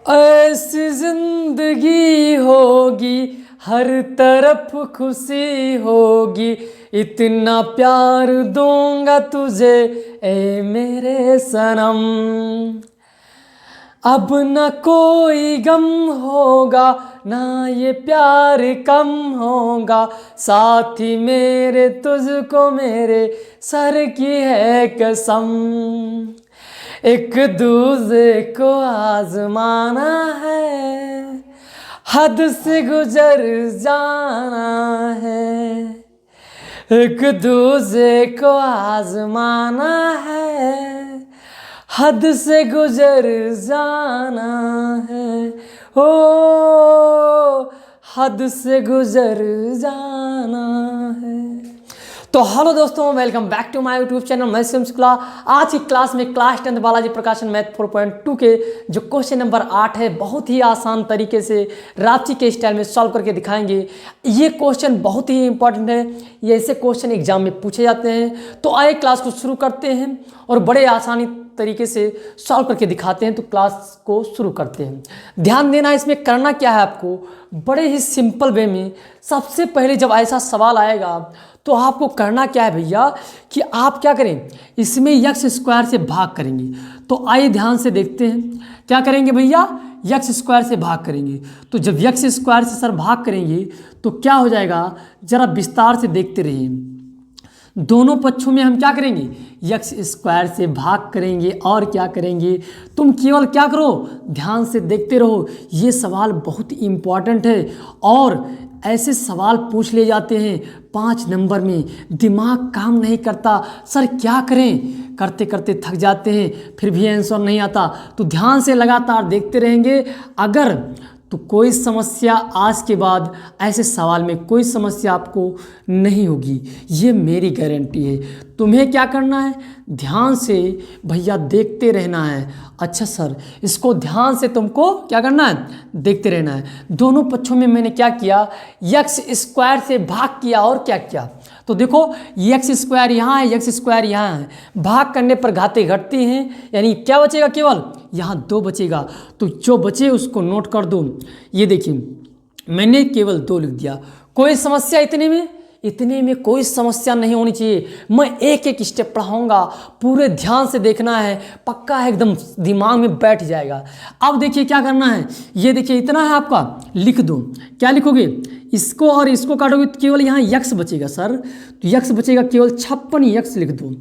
ऐसी जिंदगी होगी, हर तरफ खुशी होगी, इतना प्यार दूंगा तुझे ए मेरे सनम। अब न कोई गम होगा, ना ये प्यार कम होगा, साथी मेरे तुझको मेरे सर की है कसम। एक दूसरे को आजमाना है, हद से गुजर जाना है। एक दूसरे को आजमाना है, हद से गुजर जाना है। ओ हद से गुजर जाना है। तो हेलो दोस्तों, welcome back to my YouTube channel. मैं शिवम शुक्ला। आज की क्लास में क्लास 10 बालाजी प्रकाशन मैथ 4.2 के जो क्वेश्चन नंबर 8 है, बहुत ही आसान तरीके से रांची के स्टाइल में सॉल्व करके दिखाएंगे। ये क्वेश्चन बहुत ही इंपॉर्टेंट है, ये ऐसे क्वेश्चन एग्जाम में पूछे जाते हैं। तो आइए क्लास को शुरू करते हैं और बड़े आसानी तरीके से सॉल्व करके दिखाते हैं। तो क्लास को शुरू करते हैं। ध्यान देना, इसमें करना क्या है आपको, बड़े ही सिंपल वे में। सबसे पहले जब ऐसा सवाल आएगा तो आपको करना क्या है भैया कि आप क्या करें, इसमें यक्स स्क्वायर से भाग करेंगे। तो आइए ध्यान से देखते हैं क्या करेंगे भैया, यक्स स्क्वायर से भाग करेंगे। तो जब यक्स स्क्वायर से सर भाग करेंगे तो क्या हो जाएगा, जरा विस्तार से देखते रहिए। दोनों पक्षों में हम क्या करेंगे, यक्स स्क्वायर से भाग करेंगे और क्या करेंगे, तुम केवल क्या करो, ध्यान से देखते रहो। ये सवाल बहुत इम्पॉर्टेंट है और ऐसे सवाल पूछ ले जाते हैं 5 नंबर में। दिमाग काम नहीं करता, सर क्या करें, करते करते थक जाते हैं, फिर भी आंसर नहीं आता। तो ध्यान से लगातार देखते रहेंगे। अगर तो कोई समस्या आज के बाद ऐसे सवाल में कोई समस्या आपको नहीं होगी, ये मेरी गारंटी है। तुम्हें क्या करना है, ध्यान से भैया देखते रहना है। अच्छा सर, इसको ध्यान से तुमको क्या करना है, देखते रहना है। दोनों पक्षों में मैंने क्या किया, यक्स स्क्वायर से भाग किया और क्या किया। तो देखो यक्स स्क्वायर यहाँ है, यक्स स्क्वायर यहाँ है, भाग करने पर घाते घटती हैं, यानी क्या बचेगा, केवल यहाँ 2 बचेगा। तो जो बचे उसको नोट कर दो। ये देखिए मैंने केवल 2 लिख दिया। कोई समस्या इतने में कोई समस्या नहीं होनी चाहिए। मैं एक एक स्टेप पढ़ाऊंगा, पूरे ध्यान से देखना है, पक्का है, एकदम दिमाग में बैठ जाएगा। अब देखिए क्या करना है, ये देखिए इतना है आपका, लिख दो। क्या लिखोगे, इसको और इसको काटोगे तो केवल यहाँ यक्स बचेगा सर, तो यक्स बचेगा केवल 56 यक्स लिख दो।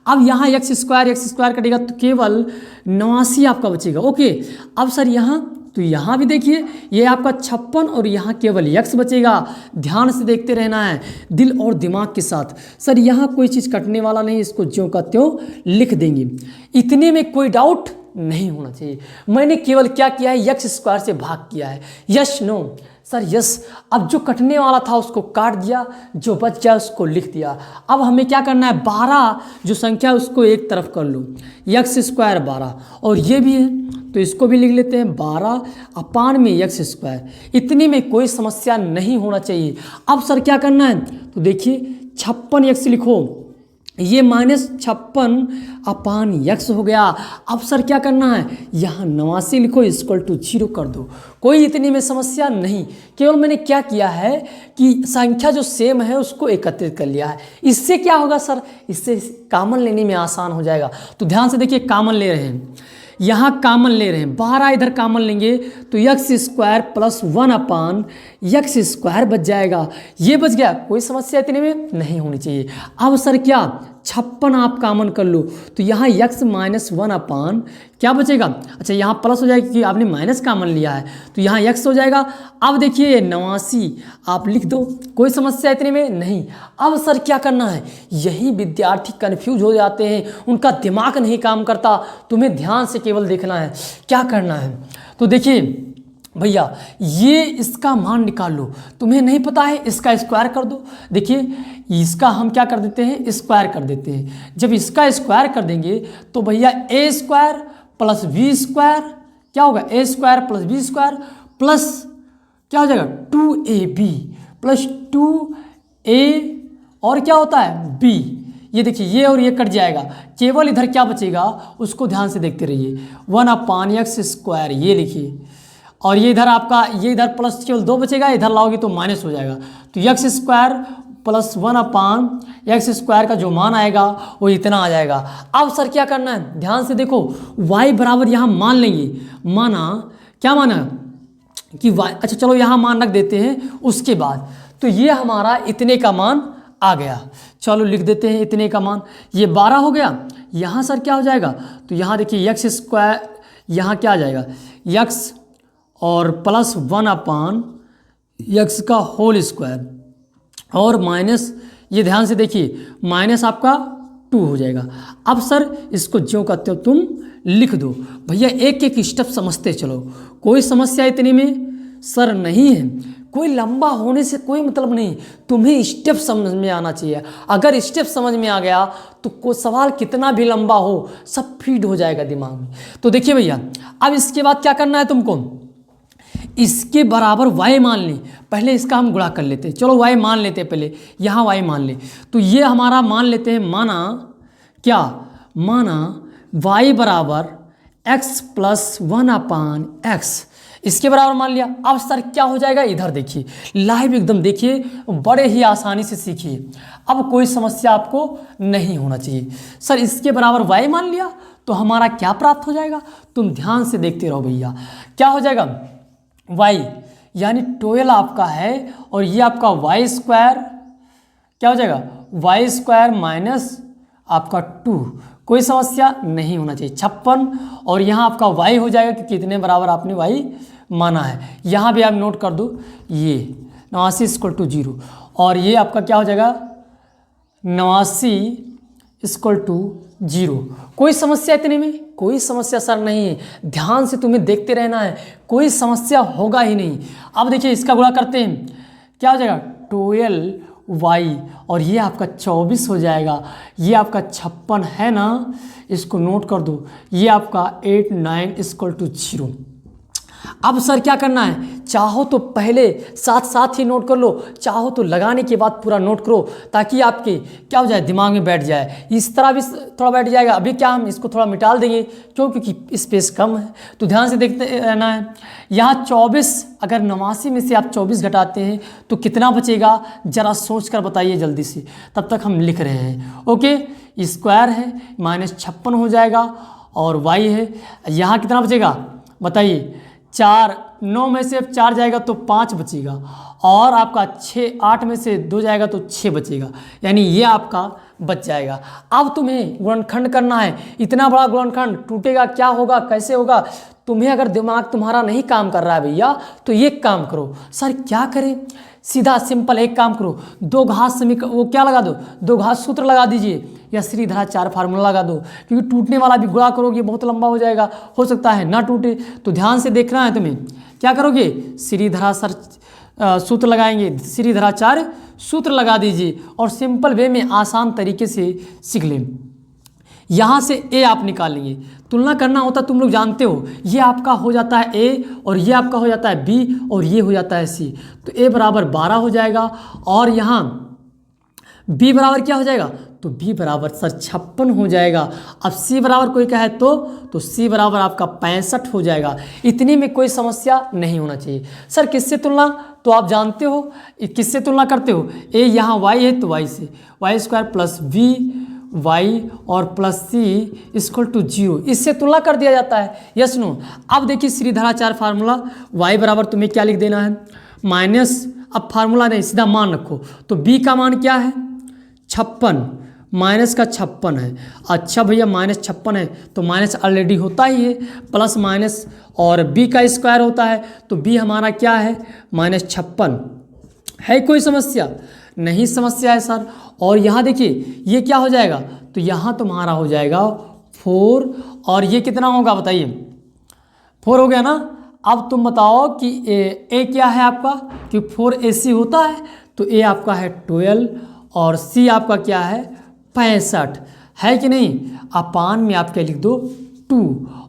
अब यहाँ यक्स स्क्वायर कटेगा तो केवल 89 आपका बचेगा। ओके, अब सर यहाँ तो यहाँ भी देखिए ये आपका 56 और यहाँ केवल यक्स बचेगा। ध्यान से देखते रहना है, दिल और दिमाग के साथ। सर यहाँ कोई चीज़ कटने वाला नहीं, इसको ज्यों का त्यों लिख देंगे। इतने में कोई डाउट नहीं होना चाहिए। मैंने केवल क्या किया है, यक्स स्क्वायर से भाग किया है। Yes no sir, yes. अब जो कटने वाला था उसको काट दिया, जो बच गया उसको लिख दिया। अब हमें क्या करना है, 12 जो संख्या उसको एक तरफ कर लो, यक्स स्क्वायर 12 और ये भी है तो इसको भी लिख लेते हैं 12 अपान में यक्स स्क्वायर। इतने में कोई समस्या नहीं होना चाहिए। अब सर क्या करना है, तो देखिए 56 यक्स लिखो, ये -56 अपान यक्स हो गया। अब सर क्या करना है, यहाँ 89 लिखो, इक्वल टू 0 कर दो। कोई इतने में समस्या नहीं। केवल मैंने क्या किया है कि संख्या जो सेम है उसको एकत्रित कर लिया है। इससे क्या होगा सर, इससे कॉमन लेने में आसान हो जाएगा। तो ध्यान से देखिए, कॉमन ले रहे हैं, यहाँ कॉमन ले रहे हैं, 12 इधर कॉमन लेंगे तो यक्स स्क्वायर प्लस 1 अपान यक्स स्क्वायर बच जाएगा। ये बच गया, कोई समस्या इतने में नहीं होनी चाहिए। अब सर क्या, 56 आप कॉमन कर लो तो यहाँ यक्स -1 अपान क्या बचेगा, अच्छा यहाँ प्लस हो जाएगा क्योंकि आपने माइनस कॉमन लिया है, तो यहाँ यक्स हो जाएगा। अब देखिए 89 आप लिख दो, कोई समस्या इतने में नहीं। अब सर क्या करना है, यही विद्यार्थी कन्फ्यूज हो जाते हैं, उनका दिमाग नहीं काम करता। तुम्हें ध्यान से केवल देखना है क्या करना है। तो देखिए भैया ये इसका मान निकाल लो, तुम्हें नहीं पता है इसका स्क्वायर कर दो। देखिए इसका हम क्या कर देते हैं, स्क्वायर कर देते हैं। जब इसका स्क्वायर कर देंगे तो भैया A square plus B square क्या होगा, A square plus B square plus क्या हो जाएगा 2ab प्लस 2a और क्या होता है b। ये देखिए ये और ये कट जाएगा, केवल इधर क्या बचेगा उसको ध्यान से देखते रहिए, 1 अपान एक्स स्क्वायर। ये लिखिए और ये इधर आपका, ये इधर प्लस केवल 2 बचेगा, इधर लाओगे तो माइनस हो जाएगा। तो एक्स स्क्वायर प्लस 1/x² का जो मान आएगा वो इतना आ जाएगा। अब सर क्या करना है, ध्यान से देखो, y बराबर यहाँ मान लेंगे, माना क्या माना कि y, अच्छा चलो यहाँ मान रख देते हैं। उसके बाद तो ये हमारा इतने का मान आ गया, चलो लिख देते हैं इतने का मान, ये 12 हो गया। यहाँ सर क्या हो जाएगा, तो यहाँ देखिए x², यहाँ क्या आ जाएगा x और प्लस 1/x का होल स्क्वायर और माइनस, ये ध्यान से देखिए, माइनस आपका 2 हो जाएगा। अब सर इसको ज्यों कहते हो तुम लिख दो। भैया एक एक स्टेप समझते चलो, कोई समस्या इतने में सर नहीं है, कोई लंबा होने से कोई मतलब नहीं, तुम्हें स्टेप समझ में आना चाहिए। अगर स्टेप समझ में आ गया तो कोई सवाल कितना भी लंबा हो सब फीड हो जाएगा दिमाग में। तो देखिए भैया, अब इसके बाद क्या करना है तुमको, इसके बराबर y मान ली, पहले इसका हम गुणा कर लेते हैं। चलो y मान लेते हैं, पहले यहाँ y मान ले, तो ये हमारा मान लेते हैं, माना क्या, माना y बराबर x प्लस 1/x, इसके बराबर मान लिया। अब सर क्या हो जाएगा, इधर देखिए, लाइव एकदम देखिए, बड़े ही आसानी से सीखिए, अब कोई समस्या आपको नहीं होना चाहिए। सर इसके बराबर y मान लिया तो हमारा क्या प्राप्त हो जाएगा, तुम ध्यान से देखते रहो भैया, क्या हो जाएगा y यानी 12 आपका है और ये आपका y² क्या हो जाएगा, y² माइनस आपका 2, कोई समस्या नहीं होना चाहिए, 56। और यहाँ आपका y हो जाएगा कि कितने बराबर आपने y माना है, यहाँ भी आप नोट कर दो, ये 89 = 0 और ये आपका क्या हो जाएगा 89 = 0। कोई समस्या इतने में, कोई समस्या सर नहीं है, ध्यान से तुम्हें देखते रहना है, कोई समस्या होगा ही नहीं। अब देखिए इसका गुणा करते हैं, क्या हो जाएगा 12y और ये आपका 24 हो जाएगा, ये आपका 56 है ना, इसको नोट कर दो, ये आपका 89 = 0। अब सर क्या करना है, चाहो तो पहले साथ साथ ही नोट कर लो, चाहो तो लगाने के बाद पूरा नोट करो, ताकि आपके क्या हो जाए, दिमाग में बैठ जाए। इस तरह भी थोड़ा बैठ जाएगा। अभी क्या हम इसको थोड़ा मिटाल देंगे क्योंकि स्पेस कम है, तो ध्यान से देखते रहना है। यहाँ 24, अगर 89 में से आप 24 घटाते हैं तो कितना बचेगा, ज़रा सोच कर बताइए जल्दी से, तब तक हम लिख रहे हैं। ओके, स्क्वायर है -56 हो जाएगा और y है, यहाँ कितना बचेगा बताइए, 4, 9 में से 4 जाएगा तो 5 बचेगा और आपका 8 में से 2 जाएगा तो 6 बचेगा, यानी ये आपका बच जाएगा। अब तुम्हें गुणनखंड करना है, इतना बड़ा गुणनखंड टूटेगा, क्या होगा, कैसे होगा, तुम्हें अगर दिमाग तुम्हारा नहीं काम कर रहा है भैया तो ये काम करो। सर क्या करें, सीधा सिंपल एक काम करो, 2 घात समीकरण वो क्या लगा दो, 2 घात सूत्र लगा दीजिए या श्रीधराचार्य फार्मूला लगा दो, क्योंकि टूटने वाला भी गुणा करोगे बहुत लंबा हो जाएगा, हो सकता है ना टूटे। तो ध्यान से देखना है तुम्हें, क्या करोगे, श्रीधराचार्य सूत्र लगाएंगे, श्रीधराचार्य सूत्र लगा दीजिए और सिंपल वे में आसान तरीके से सीख लें। यहाँ से a आप निकालेंगे, तुलना करना होता तुम लोग जानते हो, ये आपका हो जाता है a और ये आपका हो जाता है b और ये हो जाता है c, तो a बराबर 12 हो जाएगा और यहाँ b बराबर क्या हो जाएगा, तो b बराबर सर 56 हो जाएगा। अब c बराबर कोई कहे तो c बराबर आपका 65 हो जाएगा। इतने में कोई समस्या नहीं होना चाहिए। सर किससे तुलना, तो आप जानते हो किससे तुलना करते हो, a यहाँ y है तो y से, y² प्लस v y और प्लस c = 0, इससे तुलना कर दिया जाता है, यस नो। अब देखिए श्रीधराचार्य फार्मूला, y बराबर तुम्हें क्या लिख देना है, माइनस, अब फार्मूला नहीं सीधा मान रखो, तो b का मान क्या है 56, माइनस का 56 है। अच्छा भैया -56 है तो माइनस ऑलरेडी होता ही है, प्लस माइनस और b का स्क्वायर होता है, तो b हमारा क्या है -56 है। कोई समस्या नहीं, समस्या है सर। और यहाँ देखिए ये क्या हो जाएगा, तो यहाँ तुम्हारा हो जाएगा 4 और ये कितना होगा बताइए, 4 हो गया ना। अब तुम बताओ कि a क्या है आपका, कि 4ac होता है, तो a आपका है 12 और c आपका क्या है 65 है कि नहीं, अपान में आप क्या लिख दो 2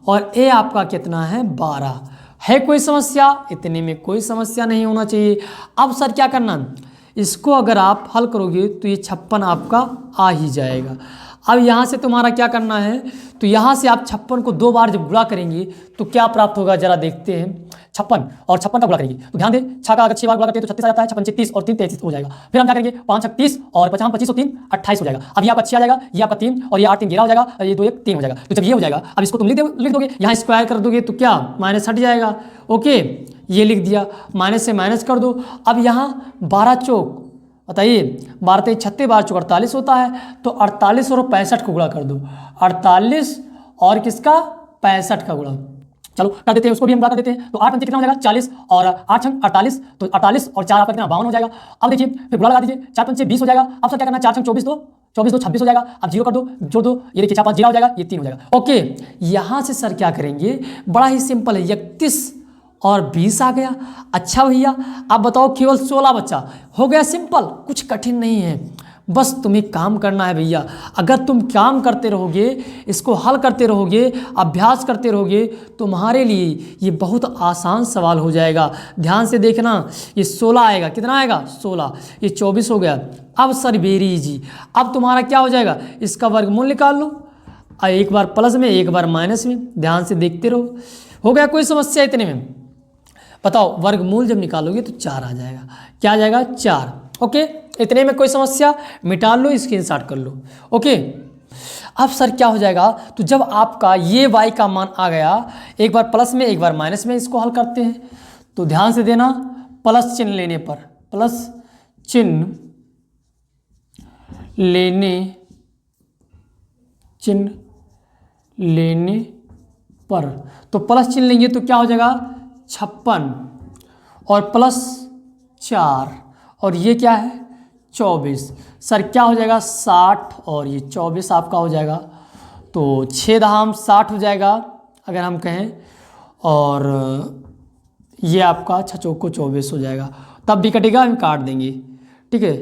और a आपका कितना है 12 है। कोई समस्या, इतने में कोई समस्या नहीं होना चाहिए। अब सर क्या करना, इसको अगर आप हल करोगे तो ये 56 आपका आ ही जाएगा। अब यहाँ से तुम्हारा क्या करना है, तो यहाँ से आप 56 को 2 बार जब गुणा करेंगे तो क्या प्राप्त होगा जरा देखते हैं। 56 और 56 का गुणा करेंगे तो ध्यान दें 6 का अगर 6 बार गुणा करते हैं तो 36 आ जाता है, 56 30 और 3 33 हो जाएगा। फिर हम क्या करेंगे 5 6 30 और 50 25 और 3 28 हो जाएगा। अब ये आपका 6 आ जाएगा, ये आपका 3 और ये 8 3 11 हो जाएगा, और ये 2 1 3 हो जाएगा। तो जब ये हो जाएगा अब इसको तुम लिख दोगे, यहाँ स्क्वायर कर दोगे तो क्या माइनस हट जाएगा। ओके, ये लिख दिया, माइनस से माइनस कर दो। अब यहाँ 12 चौक बताइए 12 3 36 12 चौक 48 होता है, तो 48 और 65 को गुणा कर दो। 48 और किसका 65 का गुणा, चलो कर देते हैं, उसको भी हम गुणा कर देते हैं। तो 8 पंचे कितना हो जाएगा 40 और 8 छंग 48, तो 48 और 4 आपका कितना 52 हो जाएगा। अब देखिए फिर गुणा लगा दीजिए, 4 पंचे 20 हो जाएगा। अब सर क्या करना है 4 छंग 24 दो 26 हो जाएगा। अब जीरो कर दो, जोड़ दो, ये देखिए 4 5 जीरो हो जाएगा, ये 3 हो जाएगा। ओके, यहाँ से सर क्या करेंगे, बड़ा ही सिंपल है, 31 और 20 आ गया। अच्छा भैया आप बताओ केवल 16 बच्चा हो गया, सिंपल, कुछ कठिन नहीं है, बस तुम्हें काम करना है भैया। अगर तुम काम करते रहोगे, इसको हल करते रहोगे, अभ्यास करते रहोगे, तुम्हारे लिए ये बहुत आसान सवाल हो जाएगा। ध्यान से देखना, ये 16 आएगा, कितना आएगा 16, ये 24 हो गया। अब सर वेरी इजी, अब तुम्हारा क्या हो जाएगा, इसका वर्गमूल निकाल लो, एक बार प्लस में एक बार माइनस में, ध्यान से देखते रहो। हो गया कोई समस्या इतने में, बताओ वर्गमूल जब निकालोगे तो 4 आ जाएगा, क्या आ जाएगा 4। ओके, इतने में कोई समस्या, मिटा लो, स्क्रीनशॉट कर लो। ओके, अब सर क्या हो जाएगा, तो जब आपका ये y का मान आ गया, एक बार प्लस में एक बार माइनस में, इसको हल करते हैं। तो ध्यान से देना, प्लस चिन्ह लेने पर, प्लस चिन्ह लेने पर, तो प्लस चिन्ह लेंगे तो क्या हो जाएगा 56 और प्लस 4 और ये क्या है 24, सर क्या हो जाएगा 60 और ये 24 आपका हो जाएगा, तो 6 धाम 60 हो जाएगा अगर हम कहें, और ये आपका 6 चौको 24 हो जाएगा। तब भी कटेगा, हम काट देंगे, ठीक है,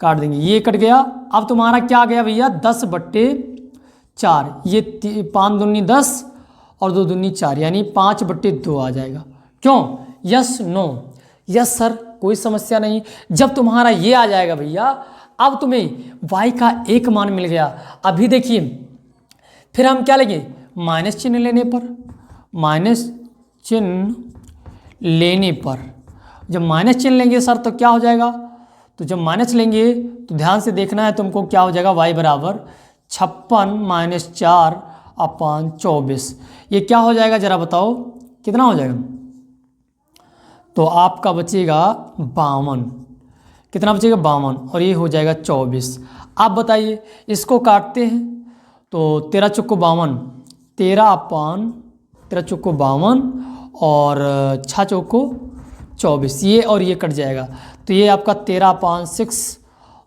काट देंगे, ये कट गया। अब तुम्हारा क्या आ गया भैया 10/4, ये 5 दूनी 10 और 2 दूनी 4, यानी 5/2 आ जाएगा। क्यों, यस नो, यस सर कोई समस्या नहीं। जब तुम्हारा ये आ जाएगा भैया, अब तुम्हें y का एक मान मिल गया। अभी देखिए फिर हम क्या लेंगे, माइनस चिन्ह लेने पर, माइनस चिन्ह लेने पर, जब माइनस चिन्ह लेंगे सर तो क्या हो जाएगा, तो जब माइनस लेंगे तो ध्यान से देखना है तुमको, क्या हो जाएगा y बराबर 56 - 4/24, ये क्या हो जाएगा जरा बताओ कितना हो जाएगा, तो आपका बचेगा 52, कितना बचेगा 52 और ये हो जाएगा 24। आप बताइए इसको काटते हैं तो 13 चौको 52, 13 चौको 52 और 6 चौको 24, ये और ये कट जाएगा, तो ये आपका 13 5 6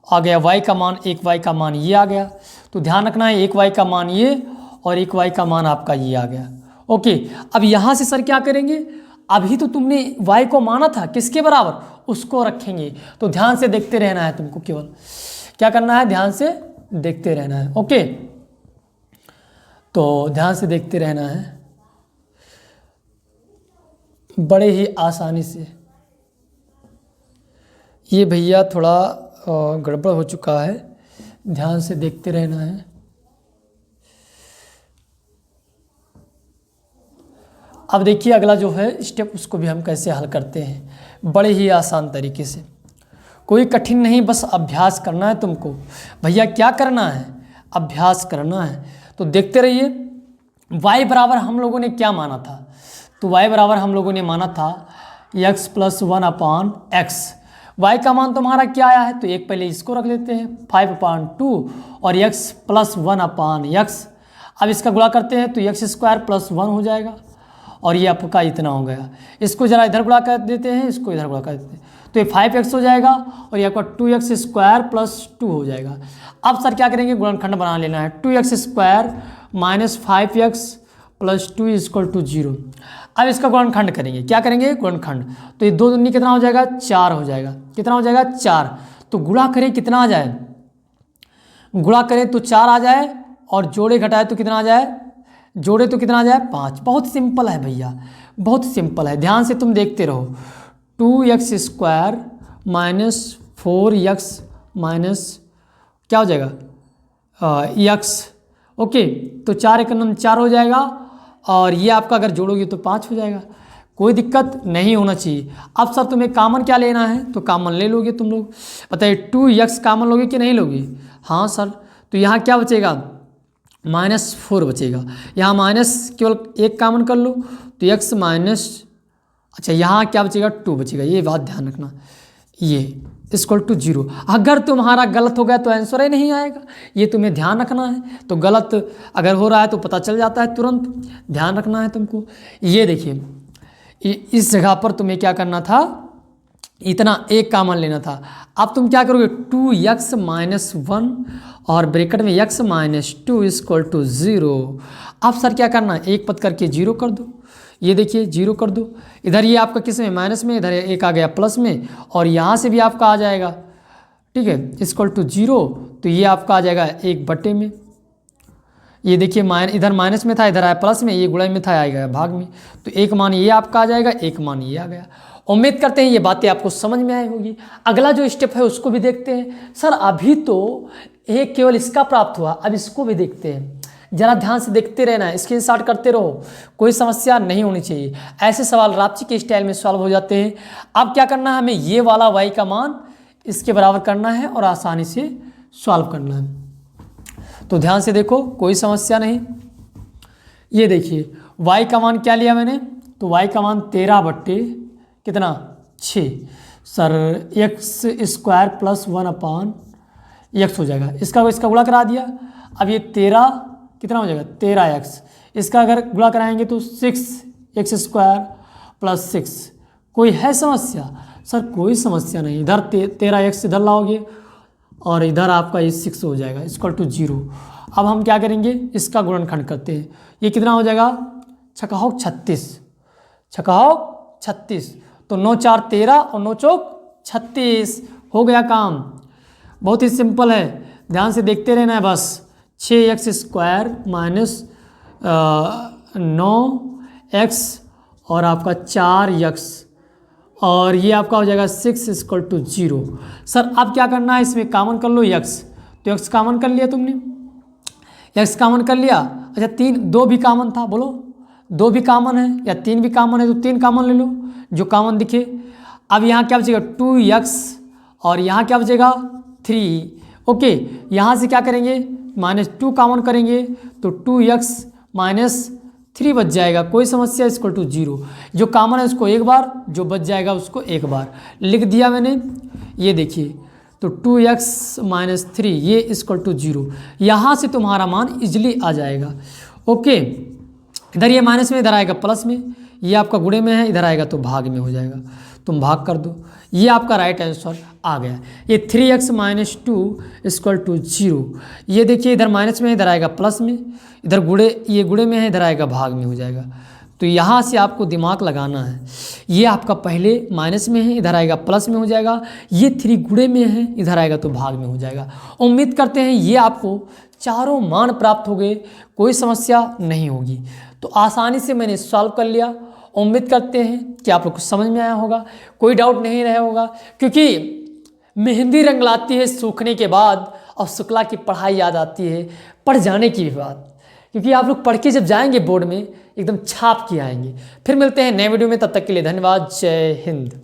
आ गया। y का मान, एक y का मान ये आ गया, तो ध्यान रखना है एक y का मान ये और एक y का मान आपका ये आ गया। ओके, अब यहाँ से सर क्या करेंगे, अभी तो तुमने y को माना था किसके बराबर, उसको रखेंगे। तो ध्यान से देखते रहना है तुमको, केवल क्या करना है, ध्यान से देखते रहना है। ओके, तो ध्यान से देखते रहना है, बड़े ही आसानी से। ये भैया थोड़ा गड़बड़ हो चुका है, ध्यान से देखते रहना है। अब देखिए अगला जो है स्टेप, उसको भी हम कैसे हल करते हैं, बड़े ही आसान तरीके से, कोई कठिन नहीं, बस अभ्यास करना है तुमको। भैया क्या करना है, अभ्यास करना है। तो देखते रहिए, y बराबर हम लोगों ने क्या माना था, तो y बराबर हम लोगों ने माना था x + 1/x। y का मान तुम्हारा क्या आया है, तो एक पहले इसको रख लेते हैं 5/2 और x + 1/x। अब इसका गुणा करते हैं तो x² + 1 हो जाएगा और ये आपका इतना हो गया। इसको जरा इधर गुणा कर देते हैं, इसको इधर गुणा कर देते हैं, तो ये 5x हो जाएगा और ये आपका 2x² + 2 हो जाएगा। अब सर क्या करेंगे, गुणनखंड बना लेना है, 2x² - 5x + 2 = 0। अब इसका गुणनखंड करेंगे, क्या करेंगे गुणनखंड, तो ये 2 दूनी कितना हो जाएगा 4 हो जाएगा, कितना हो जाएगा 4। तो गुणा करें कितना आ जाए, गुणा करें तो 4 आ जाए और जोड़े घटाए तो कितना आ जाए, जोड़े तो कितना आ जाए 5। बहुत सिंपल है भैया, बहुत सिंपल है, ध्यान से तुम देखते रहो। 2x² - 4x क्या हो जाएगा यक्स। ओके, तो 4 एक नम 4 हो जाएगा, और ये आपका अगर जोड़ोगे तो 5 हो जाएगा। कोई दिक्कत नहीं होना चाहिए। अब सर तुम्हें कामन क्या लेना है, तो कामन ले लोगे तुम लोग। बताइए 2x कामन लोगे कि नहीं लोगे? हाँ सर, तो यहाँ क्या बचेगा, -4 बचेगा। यहाँ माइनस केवल एक कामन कर लो तो x माइनस, अच्छा यहाँ क्या बचेगा, 2 बचेगा। ये बात ध्यान रखना, ये इक्वल टू 0। अगर तुम्हारा गलत हो गया तो आंसर ही नहीं आएगा, ये तुम्हें ध्यान रखना है। तो गलत अगर हो रहा है तो पता चल जाता है तुरंत, ध्यान रखना है तुमको। ये देखिए इस जगह पर तुम्हें क्या करना था, इतना एक कामन लेना था। अब तुम क्या करोगे, 2x माइनस 1 और ब्रैकेट में x माइनस 2 इक्वल टू 0। अब सर क्या करना है, एक पद करके 0 कर दो। ये देखिए 0 कर दो। इधर ये आपका किस में, माइनस में, इधर एक आ गया प्लस में, और यहाँ से भी आपका आ जाएगा, ठीक है, इक्वल टू 0। तो ये आपका आ जाएगा 1/में। ये देखिए इधर माइनस में था, इधर आया प्लस में, ये गुणा में था, आएगा भाग में। तो एक मान ये आपका आ जाएगा, एक मान ये आ गया। उम्मीद करते हैं ये बातें आपको समझ में आई होगी। अगला जो स्टेप है उसको भी देखते हैं। सर अभी तो एक केवल इसका प्राप्त हुआ, अब इसको भी देखते हैं। जरा ध्यान से देखते रहना है, स्क्रीनशॉट करते रहो, कोई समस्या नहीं होनी चाहिए। ऐसे सवाल रापची के स्टाइल में सॉल्व हो जाते हैं। अब क्या करना है, हमें ये वाला y का मान इसके बराबर करना है और आसानी से सॉल्व करना है। तो ध्यान से देखो, कोई समस्या नहीं। ये देखिए y का मान क्या लिया मैंने, तो y का मान 13 कितना 6 सर x² प्लस 1/x हो जाएगा। इसका गुणा करा दिया। अब ये 13 कितना हो जाएगा, 13x। इसका अगर गुणा कराएंगे तो 6x² प्लस 6। कोई है समस्या? सर कोई समस्या नहीं। इधर 13x इधर लाओगे और इधर आपका ये 6 हो जाएगा, इक्वल टू 0। अब हम क्या करेंगे, इसका गुणनखंड करते हैं। ये कितना हो जाएगा, छकाहो 36, छकाहो 36। तो 9 4 13 और 9 चौक 36, हो गया काम। बहुत ही सिंपल है, ध्यान से देखते रहना है बस। 6x² माइनस 9x और आपका 4x, और ये आपका हो जाएगा 6 इक्वल टू 0। सर अब क्या करना है, इसमें कामन कर लो x। तो x कामन कर लिया तुमने, x कामन कर लिया। अच्छा 2 भी कामन था, बोलो 2 भी कामन है या 3 भी कामन है, तो 3 कामन ले लो जो कामन दिखे। अब यहाँ क्या बचेगा, 2x और यहाँ क्या बचेगा 3। ओके, यहाँ से क्या करेंगे, -2 कामन करेंगे तो 2x माइनस 3 बच जाएगा। कोई समस्या, इक्वल टू 0। जो कामन है उसको एक बार, जो बच जाएगा उसको एक बार लिख दिया मैंने। ये देखिए तो 2x माइनस 3 ये इक्वल टू 0। यहाँ से तुम्हारा मान इजली आ जाएगा। ओके, इधर ये माइनस में, इधर आएगा प्लस में, ये आपका गुणे में है, इधर आएगा तो भाग में हो जाएगा। तुम भाग कर दो, ये आपका राइट आंसर आ गया। ये 3x माइनस 2 इक्वल टू 0। ये देखिए इधर माइनस में है, इधर आएगा प्लस में, इधर ये गुणे में है, इधर आएगा भाग में हो जाएगा। तो यहाँ से आपको दिमाग लगाना है। ये आपका पहले माइनस में है, इधर आएगा प्लस में हो जाएगा। ये 3 गुणे में है, इधर आएगा तो भाग में हो जाएगा। उम्मीद करते हैं ये आपको चारों मान प्राप्त हो गए, कोई समस्या नहीं होगी। तो आसानी से मैंने सॉल्व कर लिया। उम्मीद करते हैं कि आप लोग को समझ में आया होगा, कोई डाउट नहीं रहा होगा। क्योंकि मेहंदी रंग लाती है सूखने के बाद, और शुक्ला की पढ़ाई याद आती है पढ़ जाने की भी बात। क्योंकि आप लोग पढ़ के जब जाएंगे बोर्ड में, एकदम छाप के आएंगे। फिर मिलते हैं नए वीडियो में, तब तक के लिए धन्यवाद। जय हिंद।